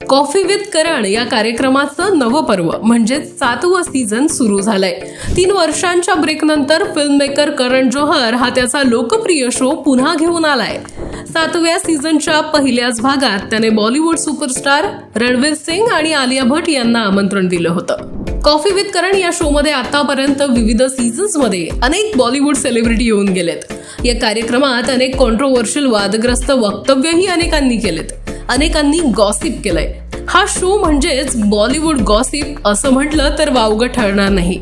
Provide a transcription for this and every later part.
Coffee with करण या कार्यक्रमाचं नवं पर्व म्हणजे 7वं सीझन सुरू झालंय। 3 वर्षांच्या ब्रेक नंतर फिल्म मेकर करण जोहर हा त्याचा लोकप्रिय शो पुन्हा घेऊन आलाय। 7व्या सीझनच्या पहिल्याच भागात त्याने बॉलिवूड सुपरस्टार रणवीर सिंग आणि आलिया भट्ट यांना आमंत्रण दिलं होतं। कॉफी विथ करण या शो मध्ये आतापर्यंत विविध सीझन्स मध्ये अनेक बॉलिवूड सेलिब्रिटी येऊन गेलेत। या कार्यक्रमात अनेक कॉन्ट्रोवर्शियल वादग्रस्त वक्तव्यही अनेकांनी केलेत, अनेकांनी गॉसिप केलंय। हा शो म्हणजेच बॉलिवूड गॉसिप असं म्हटलं तर वावगं ठरणार नाही।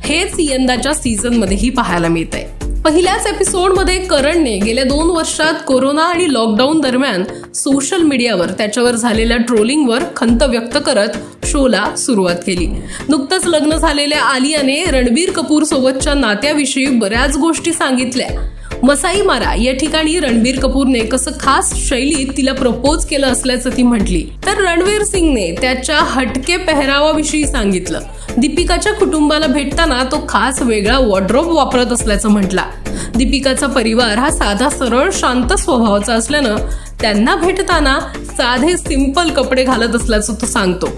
हेच यंदाच्या सीझन मध्येही पाहायला मिळतंय। पहिल्याच एपिसोडमध्ये करणने गेल्या 2 वर्षात कोरोना आणि लॉकडाऊन दरम्यान सोशल मीडियावर त्याच्यावर झालेल्या ट्रोलिंगवर खंत व्यक्त करत शोला सुरुवात केली। नुकतंच लग्न झालेल्या आलियाने रणबीर कपूर सोबतच्या नात्याविषयी बऱ्याच गोष्टी सांगितल्या। मसाई मारा या ठिकाणी रणबीर कपूरने कसं खास शैलीत तिला प्रपोज केलं असल्याचं ती म्हटली, तर रणवीर सिंगने त्याच्या हटके पेहरावाविषयी सांगितलं। दीपिकाच्या कुटुंबाला भेटताना तो खास वेगळा वॉर्डरोब वापरत असल्याचं म्हटला। दीपिकाचा परिवार हा साधा सरळ शांत स्वभावाचा असल्यानं त्यांना भेटताना साधे सिंपल कपडे घालत असल्याचं तो सांगतो।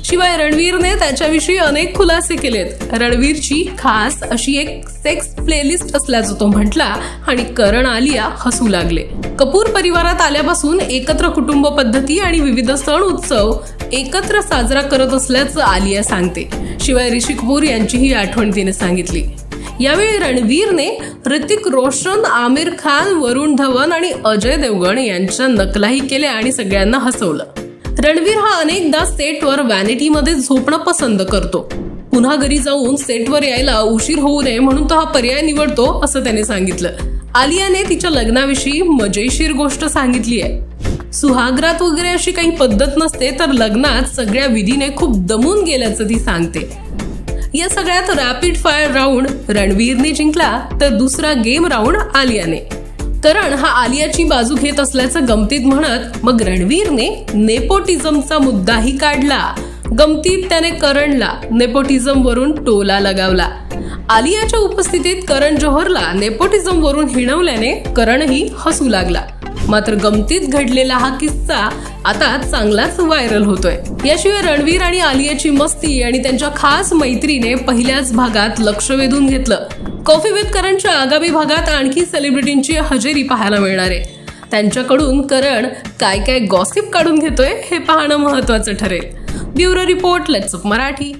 शिवाय रणवीरने त्याच्याविषयी अनेक खुलासे केलेत। रणवीरची खास अशी एक सेक्स प्लेलिस्ट असल्याचं तो म्हटला आणि करण आलिया हसू लागले। कपूर परिवारात आल्यापासून एकत्र कुटुंब पद्धती आणि विविध सण उत्सव एकत्र साजरा करत असल्याचं आलिया सांगते। शिवाय ऋषी कपूर यांचीही आठवण तिने सांगितली। यावेळी रणवीरने ऋतिक रोशन, आमिर खान, वरुण धवन आणि अजय देवगण यांच्या नकलाही केल्या आणि सगळ्यांना हसवलं। रणवीर हा अनेकदा सेटवर व्हॅनिटीमध्ये झोपणं पसंत करतो। पुन्हा घरी जाऊन सेटवर यायला उशीर होऊ नये म्हणून तो हा पर्याय निवडतो असं त्याने सांगितलं। आलियाने तिच्या लग्नाविषयी मजेशीर गोष्ट सांगितली आहे। सुहागरात वगैरे अशी काही पद्धत नसते, तर लग्नात सगळ्या विधीने खूप दमून गेल्याचं ती सांगते। या सगळ्यात रॅपिड फायर राऊंड रणवीरने जिंकला, तर दुसरा गेम राऊंड आलियाने। करण हा आलियाची बाजू घेत असल्याचं गमतीत म्हणत मग रणवीरने नेपोटिझमचा मुद्दाही काढला। गमतीत त्याने करणला नेपोटिझम वरून टोला लगावला। आलियाच्या उपस्थितीत करण जोहरला नेपोटिझम वरून हिणवल्याने करणही हसू लागला। मात्र गमतीत घडलेला हा किस्सा आता चांगलाच व्हायरल होतोय। याशिवाय रणवीर आणि आलियाची मस्ती आणि त्यांच्या खास मैत्रीने पहिल्याच भागात लक्ष वेधून घेतलं। कॉफी विथ करणच्या आगामी भागात आणखी सेलिब्रिटींची हजेरी पाहायला मिळणार आहे। त्यांच्याकडून करण काय काय गॉसिप काढून घेतोय हे पाहणं महत्त्वाचं ठरेल। Bureau report, let's up Marathi.